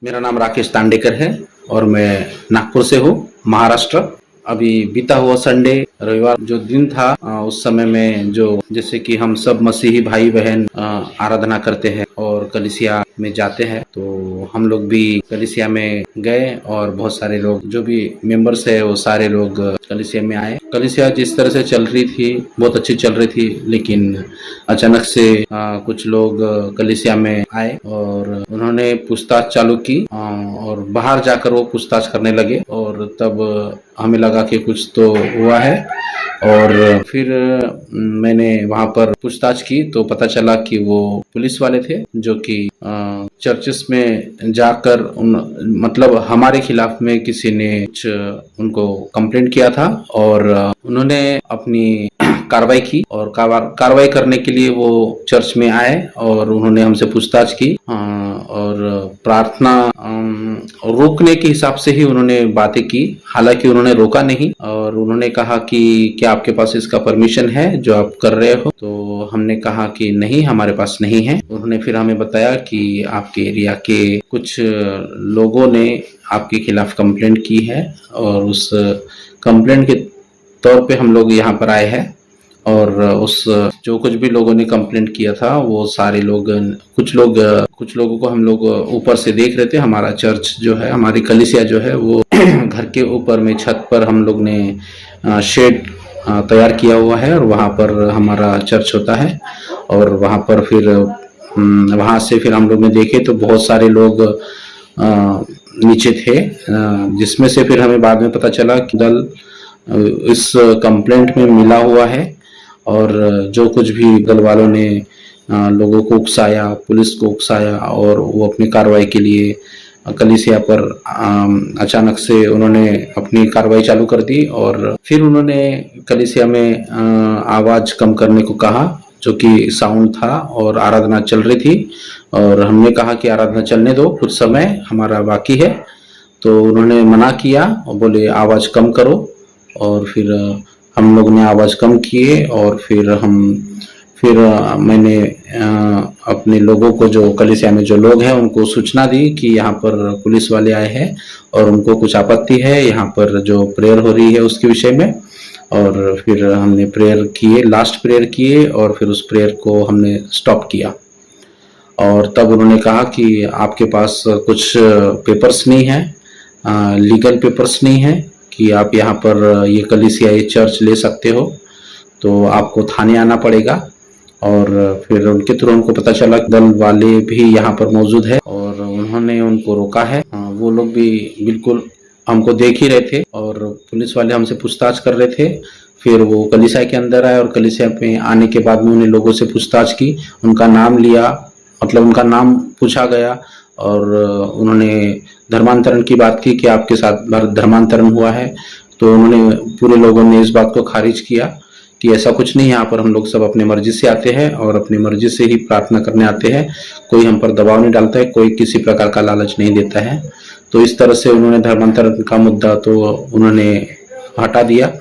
मेरा नाम राकेश तांडेकर है और मैं नागपुर से हूँ, महाराष्ट्र। अभी बीता हुआ संडे रविवार जो दिन था, उस समय में जो जैसे कि हम सब मसीही भाई बहन आराधना करते हैं और कलीसिया में जाते हैं, तो हम लोग भी कलीसिया में गए और बहुत सारे लोग जो भी मेंबर्स है वो सारे लोग कलीसिया में आए। कलीसिया जिस तरह से चल रही थी बहुत अच्छी चल रही थी, लेकिन अचानक से कुछ लोग कलीसिया में आए और उन्होंने पूछताछ चालू की और बाहर जाकर वो पूछताछ करने लगे और तब हमें लगा कि कुछ तो हुआ है। और फिर मैंने वहां पर पूछताछ की तो पता चला कि वो पुलिस वाले थे जो कि चर्चेस में जाकर मतलब हमारे खिलाफ में किसी ने कुछ उनको कंप्लेंट किया था और उन्होंने अपनी कार्रवाई की और कार्रवाई करने के लिए वो चर्च में आए और उन्होंने हमसे पूछताछ की और प्रार्थना रोकने के हिसाब से ही उन्होंने बातें की। हालांकि उन्होंने रोका नहीं और उन्होंने कहा कि क्या आपके पास इसका परमिशन है जो आप कर रहे हो, तो हमने कहा कि नहीं, हमारे पास नहीं है। उन्होंने फिर हमें बताया कि आपके एरिया के कुछ लोगों ने आपके खिलाफ कंप्लेंट की है और उस कंप्लेंट के तौर पे हम लोग यहाँ पर आए हैं और उस जो कुछ भी लोगों ने कंप्लेंट किया था वो सारे लोग कुछ लोगों को हम लोग ऊपर से देख रहे थे। हमारा चर्च जो है, हमारी कलीसिया जो है वो घर के ऊपर में छत पर हम लोग ने शेड तैयार किया हुआ है और वहाँ पर हमारा चर्च होता है। और वहाँ पर फिर वहाँ से फिर हम लोग ने देखे तो बहुत सारे लोग नीचे थे, जिसमें से फिर हमें बाद में पता चला कि दल इस कंप्लेंट में मिला हुआ है और जो कुछ भी दल वालों ने लोगों को उकसाया, पुलिस को उकसाया और वो अपनी कार्रवाई के लिए कलीसिया पर अचानक से उन्होंने अपनी कार्रवाई चालू कर दी और फिर उन्होंने कलीसिया में आवाज कम करने को कहा, जो कि साउंड था और आराधना चल रही थी और हमने कहा कि आराधना चलने दो, कुछ समय हमारा बाकी है। तो उन्होंने मना किया और बोले आवाज कम करो और फिर हम लोग ने आवाज कम किए और फिर मैंने अपने लोगों को, जो कलीसिया में जो लोग हैं, उनको सूचना दी कि यहाँ पर पुलिस वाले आए हैं और उनको कुछ आपत्ति है यहाँ पर जो प्रेयर हो रही है उसके विषय में। और फिर हमने प्रेयर किए, लास्ट प्रेयर किए और फिर उस प्रेयर को हमने स्टॉप किया। और तब उन्होंने कहा कि आपके पास कुछ पेपर्स नहीं है, लीगल पेपर्स नहीं है कि आप यहाँ पर ये कलीसिया, ये चर्च ले सकते हो, तो आपको थाने आना पड़ेगा। और फिर उनके थ्रू उनको पता चला कि दल वाले भी यहाँ पर मौजूद है और उन्होंने उनको रोका है। वो लोग भी बिल्कुल हमको देख ही रहे थे और पुलिस वाले हमसे पूछताछ कर रहे थे। फिर वो कलीसिया के अंदर आए और कलीसिया पे आने के बाद में उन्हें लोगों से पूछताछ की, उनका नाम लिया, मतलब उनका नाम पूछा गया और उन्होंने धर्मांतरण की बात की कि आपके साथ धर्मांतरण हुआ है। तो उन्होंने, पूरे लोगों ने इस बात को खारिज किया कि ऐसा कुछ नहीं है, यहाँ पर हम लोग सब अपने मर्जी से आते हैं और अपनी मर्जी से ही प्रार्थना करने आते हैं, कोई हम पर दबाव नहीं डालता है, कोई किसी प्रकार का लालच नहीं देता है। तो इस तरह से उन्होंने धर्मांतरण का मुद्दा तो उन्होंने हटा दिया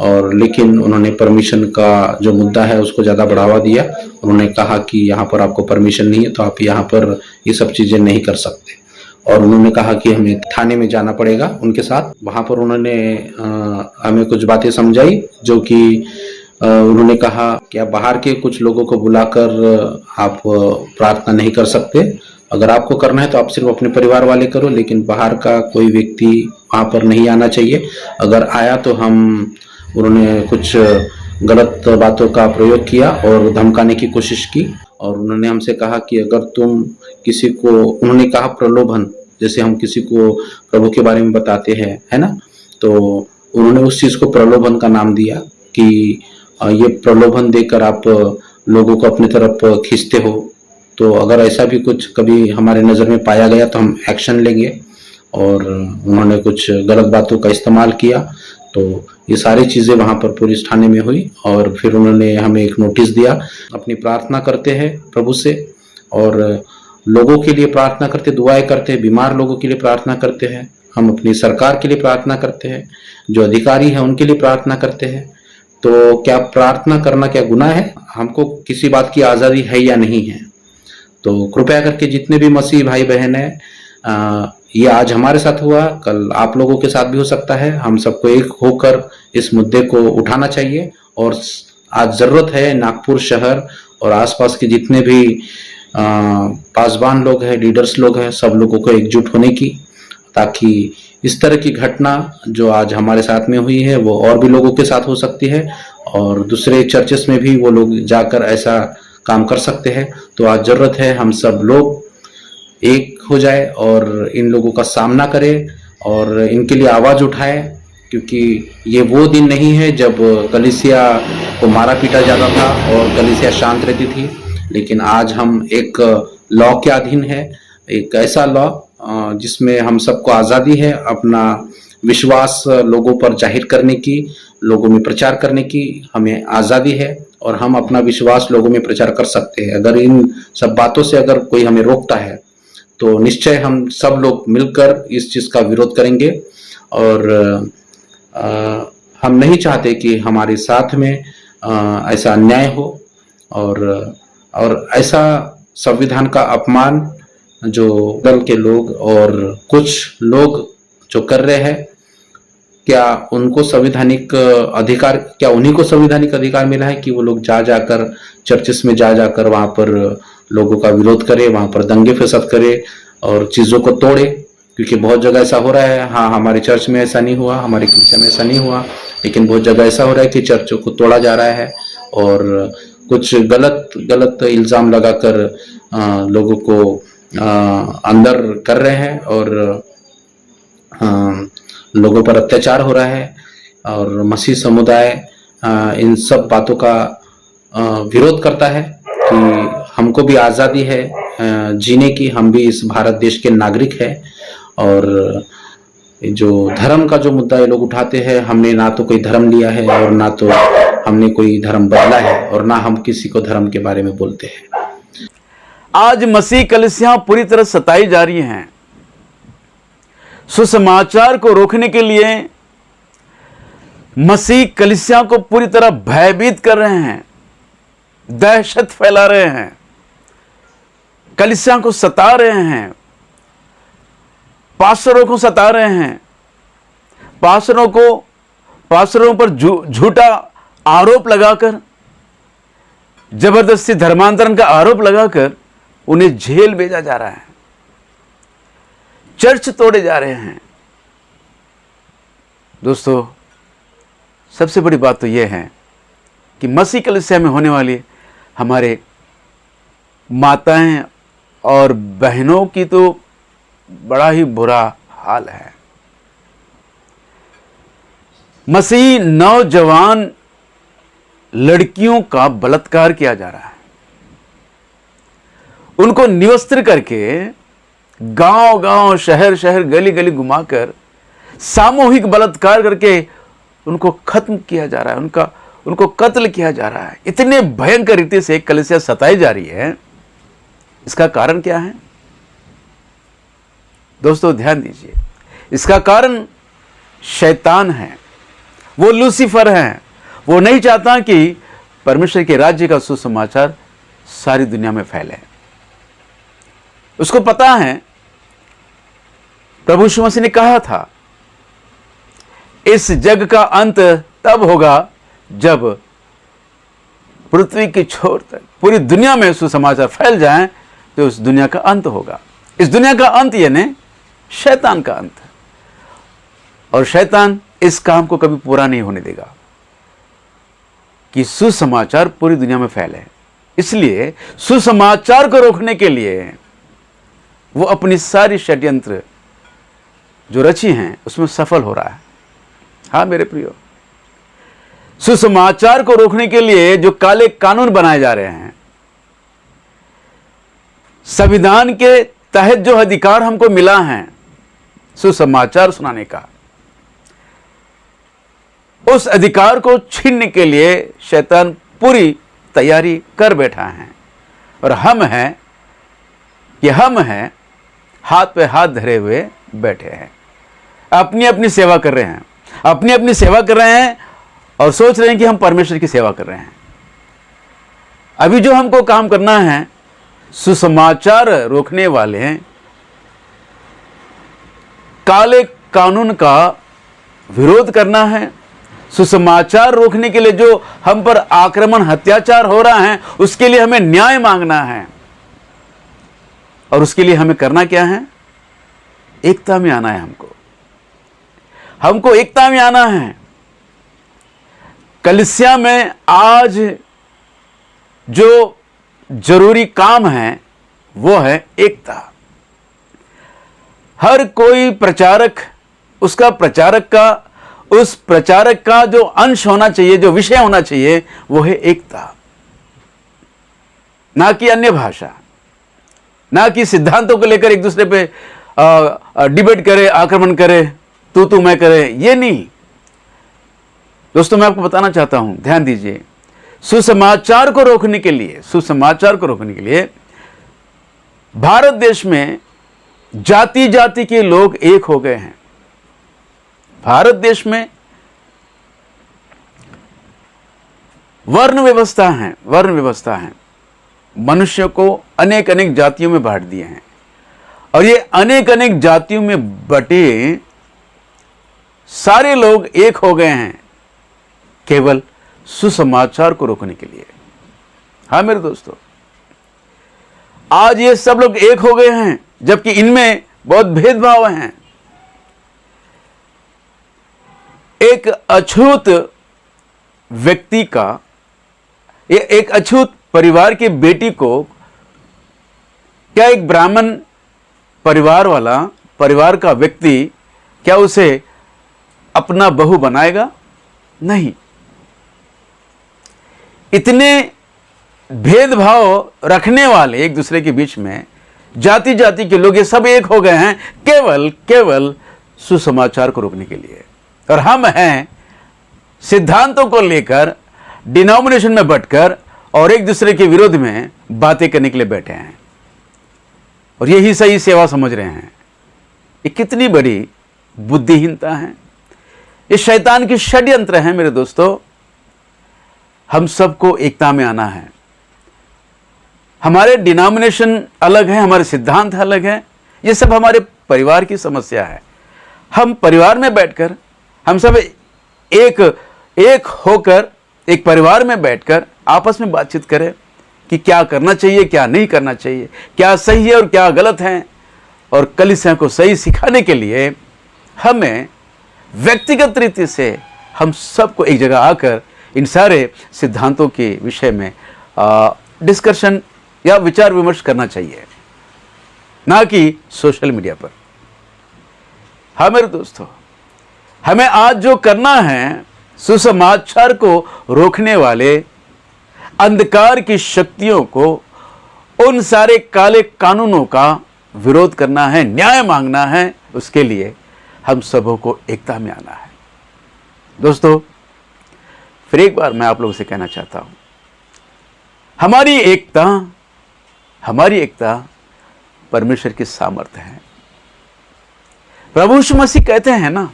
और लेकिन उन्होंने परमिशन का जो मुद्दा है उसको ज़्यादा बढ़ावा दिया। उन्होंने कहा कि यहाँ पर आपको परमिशन नहीं है तो आप यहाँ पर ये सब चीज़ें नहीं कर सकते और उन्होंने कहा कि हमें थाने में जाना पड़ेगा उनके साथ। वहाँ पर उन्होंने हमें कुछ बातें समझाई, जो कि उन्होंने कहा कि आप बाहर के कुछ लोगों को बुलाकर आप प्रार्थना नहीं कर सकते, अगर आपको करना है तो आप सिर्फ अपने परिवार वाले करो, लेकिन बाहर का कोई व्यक्ति वहाँ पर नहीं आना चाहिए। अगर आया तो उन्होंने कुछ गलत बातों का प्रयोग किया और धमकाने की कोशिश की और उन्होंने हमसे कहा कि अगर तुम किसी को, उन्होंने कहा प्रलोभन, जैसे हम किसी को प्रभु के बारे में बताते हैं, है ना, तो उन्होंने उस चीज को प्रलोभन का नाम दिया कि ये प्रलोभन देकर आप लोगों को अपनी तरफ खींचते हो, तो अगर ऐसा भी कुछ कभी हमारे नज़र में पाया गया तो हम एक्शन लेंगे। और उन्होंने कुछ गलत बातों का इस्तेमाल किया। तो ये सारी चीज़ें वहाँ पर पुलिस थाने में हुई और फिर उन्होंने हमें एक नोटिस दिया। अपनी प्रार्थना करते हैं प्रभु से और लोगों के लिए प्रार्थना करते, दुआएं करते हैं, बीमार लोगों के लिए प्रार्थना करते हैं, हम अपनी सरकार के लिए प्रार्थना करते हैं, जो अधिकारी हैं उनके लिए प्रार्थना करते हैं। तो क्या प्रार्थना करना क्या गुनाह है? हमको किसी बात की आज़ादी है या नहीं है? तो कृपया करके जितने भी मसीह भाई बहन हैं, ये आज हमारे साथ हुआ, कल आप लोगों के साथ भी हो सकता है। हम सबको एक होकर इस मुद्दे को उठाना चाहिए और आज जरूरत है नागपुर शहर और आसपास के जितने भी पासवान लोग हैं, लीडर्स लोग हैं, सब लोगों को एकजुट होने की, ताकि इस तरह की घटना जो आज हमारे साथ में हुई है वो और भी लोगों के साथ हो सकती है और दूसरे चर्चेस में भी वो लोग जाकर ऐसा काम कर सकते हैं। तो आज जरूरत है हम सब लोग एक हो जाए और इन लोगों का सामना करें और इनके लिए आवाज उठाए, क्योंकि ये वो दिन नहीं है जब कलीसिया को मारा पीटा जाता था और कलीसिया शांत रहती थी, लेकिन आज हम एक लॉ के अधीन है, एक ऐसा लॉ जिसमें हम सबको आज़ादी है अपना विश्वास लोगों पर जाहिर करने की, लोगों में प्रचार करने की हमें आज़ादी है और हम अपना विश्वास लोगों में प्रचार कर सकते हैं। अगर इन सब बातों से अगर कोई हमें रोकता है तो निश्चय हम सब लोग मिलकर इस चीज़ का विरोध करेंगे और हम नहीं चाहते कि हमारे साथ में ऐसा अन्याय हो और ऐसा संविधान का अपमान जो दल के लोग और कुछ लोग जो कर रहे हैं, क्या उनको संवैधानिक अधिकार, क्या उन्हीं को संवैधानिक अधिकार मिला है कि वो लोग जाकर चर्चेस में जाकर वहां पर लोगों का विरोध करे, वहां पर दंगे फसाद करे और चीजों को तोड़े? क्योंकि बहुत जगह ऐसा हो रहा है। हाँ, हमारे चर्च में ऐसा नहीं हुआ, हमारे कलीसिया में ऐसा नहीं हुआ, लेकिन बहुत जगह ऐसा हो रहा है कि चर्चों को तोड़ा जा रहा है और कुछ गलत इल्जाम लगाकर लोगों को अंदर कर रहे हैं और लोगों पर अत्याचार हो रहा है और मसीह समुदाय इन सब बातों का विरोध करता है कि हमको भी आज़ादी है जीने की, हम भी इस भारत देश के नागरिक हैं। और जो धर्म का जो मुद्दा ये लोग उठाते हैं, हमने ना तो कोई धर्म लिया है और ना तो हमने कोई धर्म बदला है और ना हम किसी को धर्म के बारे में बोलते हैं। आज मसीह कलीसियां पूरी तरह सताई जा रही हैं। सुसमाचार को रोकने के लिए मसीह कलीसियां को पूरी तरह भयभीत कर रहे हैं, दहशत फैला रहे हैं, कलीसियां को सता रहे हैं, पास्टरों को सता रहे हैं, पास्टरों पर झूठा आरोप लगाकर, जबरदस्ती धर्मांतरण का आरोप लगाकर उन्हें जेल भेजा जा रहा है, चर्च तोड़े जा रहे हैं। दोस्तों, सबसे बड़ी बात तो यह है कि मसीह कलीसिया में होने वाली हमारे माताएं और बहनों की तो बड़ा ही बुरा हाल है। मसीह नौजवान लड़कियों का बलात्कार किया जा रहा है, उनको निवस्त्र करके गांव-गांव, शहर-शहर, गली-गली घुमाकर सामूहिक बलात्कार करके उनको खत्म किया जा रहा है, उनको कत्ल किया जा रहा है। इतने भयंकर रीति से कलीसिया सताई जा रही है। इसका कारण क्या है? दोस्तों ध्यान दीजिए, इसका कारण शैतान है, वो लूसीफर है। वो नहीं चाहता कि परमेश्वर के राज्य का सुसमाचार सारी दुनिया में फैले। उसको पता है, प्रभु यीशु मसीह ने कहा था, इस जग का अंत तब होगा जब पृथ्वी की छोर तक पूरी दुनिया में सुसमाचार फैल जाए, तो उस दुनिया का अंत होगा। इस दुनिया का अंत यानी शैतान का अंत। और शैतान इस काम को कभी पूरा नहीं होने देगा कि सुसमाचार पूरी दुनिया में फैले। इसलिए सुसमाचार को रोकने के लिए वो अपनी सारी षड्यंत्र जो रची हैं उसमें सफल हो रहा है। हाँ मेरे प्रियो, सुसमाचार को रोकने के लिए जो काले कानून बनाए जा रहे हैं, संविधान के तहत जो अधिकार हमको मिला है सुसमाचार सुनाने का, उस अधिकार को छीनने के लिए शैतान पूरी तैयारी कर बैठा है। और हम हैं हाथ पे हाथ धरे हुए बैठे हैं, अपनी अपनी सेवा कर रहे हैं, अपनी सेवा कर रहे हैं और सोच रहे हैं कि हम परमेश्वर की सेवा कर रहे हैं। अभी जो हमको काम करना है, सुसमाचार रोकने वाले हैं काले कानून का विरोध करना है, सुसमाचार रोकने के लिए जो हम पर आक्रमण अत्याचार हो रहा है उसके लिए हमें न्याय मांगना है। और उसके लिए हमें करना क्या है? एकता में आना है। हमको एकता में आना है। कलीसिया में आज जो जरूरी काम है वो है एकता। हर कोई प्रचारक, उस प्रचारक का जो अंश होना चाहिए, जो विषय होना चाहिए, वो है एकता, ना कि अन्य भाषा, ना कि सिद्धांतों को लेकर एक दूसरे पे डिबेट करे, आक्रमण करे, तू मैं करे, ये नहीं। दोस्तों, मैं आपको बताना चाहता हूं, ध्यान दीजिए, सुसमाचार को रोकने के लिए भारत देश में जाति जाति के लोग एक हो गए हैं। भारत देश में वर्ण व्यवस्था है। मनुष्य को अनेक अनेक जातियों में बांट दिए हैं, और ये अनेक अनेक जातियों में बटे सारे लोग एक हो गए हैं केवल सुसमाचार को रोकने के लिए। हाँ मेरे दोस्तों, आज ये सब लोग एक हो गए हैं, जबकि इनमें बहुत भेदभाव हैं। एक अछूत व्यक्ति का, एक अछूत परिवार की बेटी को क्या एक ब्राह्मण परिवार का व्यक्ति क्या उसे अपना बहू बनाएगा? नहीं। इतने भेदभाव रखने वाले एक दूसरे के बीच में जाति जाति के लोग ये सब एक हो गए हैं केवल सुसमाचार को रोकने के लिए। और हम हैं सिद्धांतों को लेकर डिनोमिनेशन में बंटकर और एक दूसरे के विरोध में बातें करने के लिए बैठे हैं, और यही सही सेवा समझ रहे हैं। ये कितनी बड़ी बुद्धिहीनता है। ये शैतान की षड्यंत्र है मेरे दोस्तों। हम सबको एकता में आना है। हमारे डिनोमिनेशन अलग है, हमारे सिद्धांत अलग है, ये सब हमारे परिवार की समस्या है। हम परिवार में बैठकर, हम सब एक होकर एक परिवार में बैठकर आपस में बातचीत करें कि क्या करना चाहिए, क्या नहीं करना चाहिए, क्या सही है और क्या गलत है। और कलीसिया को सही सिखाने के लिए हमें व्यक्तिगत रीति से हम सबको एक जगह आकर इन सारे सिद्धांतों के विषय में डिस्कशन या विचार विमर्श करना चाहिए, ना कि सोशल मीडिया पर। हाँ मेरे दोस्तों, हमें आज जो करना है, सुसमाचार को रोकने वाले अंधकार की शक्तियों को, उन सारे काले कानूनों का विरोध करना है, न्याय मांगना है। उसके लिए हम सबों को एकता में आना है। दोस्तों, फिर एक बार मैं आप लोगों से कहना चाहता हूं, हमारी एकता परमेश्वर की सामर्थ्य है। प्रभु यीशु मसीह कहते हैं ना,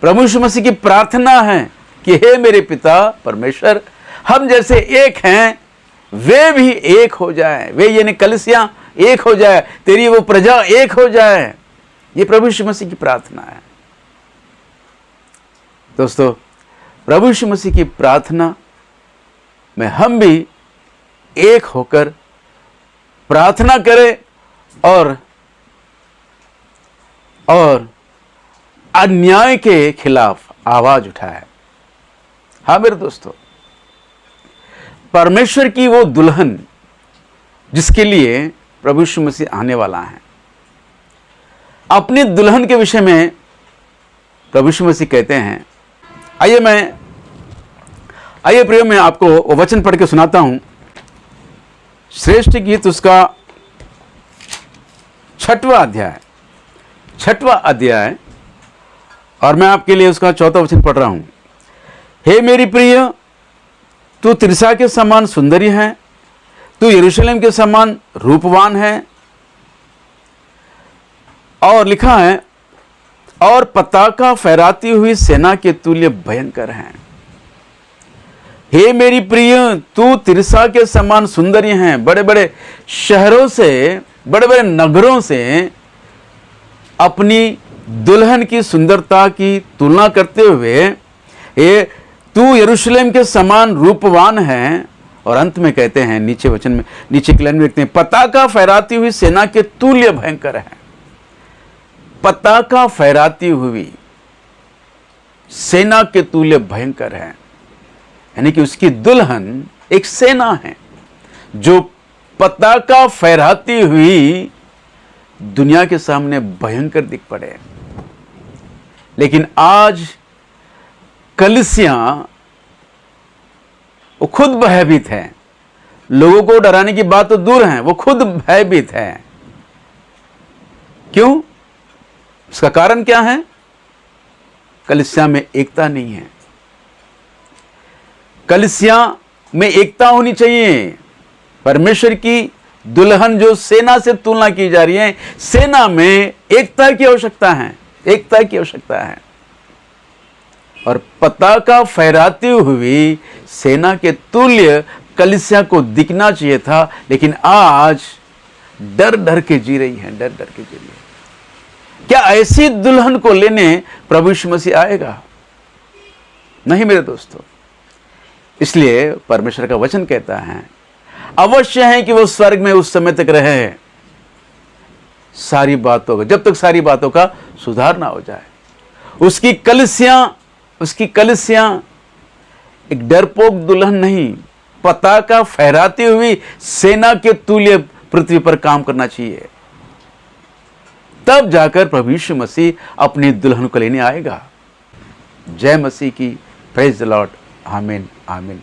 प्रभु यीशु मसीह की प्रार्थना है कि हे मेरे पिता परमेश्वर, हम जैसे एक हैं वे भी एक हो जाए, वे यानी कलीसिया एक हो जाए, तेरी वो प्रजा एक हो जाए। ये प्रभु यीशु मसीह की प्रार्थना है। दोस्तों, प्रभु यीशु मसीह की प्रार्थना में हम भी एक होकर प्रार्थना करें और अन्याय के खिलाफ आवाज उठाए। हाँ मेरे दोस्तों, परमेश्वर की वो दुल्हन जिसके लिए प्रभु यीशु मसीह आने वाला है, अपनी दुल्हन के विषय में प्रभु यीशु मसीह कहते हैं। आइए प्रियो, मैं आपको वो वचन पढ़ के सुनाता हूं। श्रेष्ठ गीत उसका 6वां अध्याय, और मैं आपके लिए उसका 4वां वचन पढ़ रहा हूं। हे मेरी प्रिय, तू तिरसा के समान सुंदरी है, तू यरूशलेम के समान रूपवान है। और लिखा है, और पताका फहराती हुई सेना के तुल्य भयंकर है। हे मेरी प्रिय, तू तिरसा के समान सुंदरी है। बड़े बड़े शहरों से, बड़े बड़े नगरों से अपनी दुल्हन की सुंदरता की तुलना करते हुए ये तू यरूशलेम के समान रूपवान है, और अंत में कहते हैं नीचे वचन में, नीचे की लाइन में लिखते हैं, पताका फहराती हुई सेना के तुल्य भयंकर है। पताका फहराती हुई सेना के तुल्य भयंकर है, यानी कि उसकी दुल्हन एक सेना है जो पताका फहराती हुई दुनिया के सामने भयंकर दिख पड़े। लेकिन आज कलीसियां वो खुद भयभीत है, लोगों को डराने की बात तो दूर है, वो खुद भयभीत है। क्यों? इसका कारण क्या है? कलीसिया में एकता नहीं है। कलीसिया में एकता होनी चाहिए। परमेश्वर की दुल्हन जो सेना से तुलना की जा रही है, सेना में एकता की आवश्यकता है, एकता की आवश्यकता है। और पताका फहराती हुई सेना के तुल्य कलीसिया को दिखना चाहिए था, लेकिन आज डर डर के जी रही है, डर डर के जी रही है। क्या ऐसी दुल्हन को लेने प्रभु यीशु मसीह आएगा? नहीं मेरे दोस्तों। इसलिए परमेश्वर का वचन कहता है अवश्य है कि वो स्वर्ग में उस समय तक रहे सारी बातों का, जब तक सारी बातों का सुधार ना हो जाए। उसकी कलीसियां एक डरपोक दुल्हन नहीं, पताका फहराती हुई सेना के तुल्य पृथ्वी पर काम करना चाहिए। तब जाकर प्रभु यीशु मसीह अपनी दुल्हन को लेने आएगा। जय मसीह की। Praise the Lord. आमीन आमीन।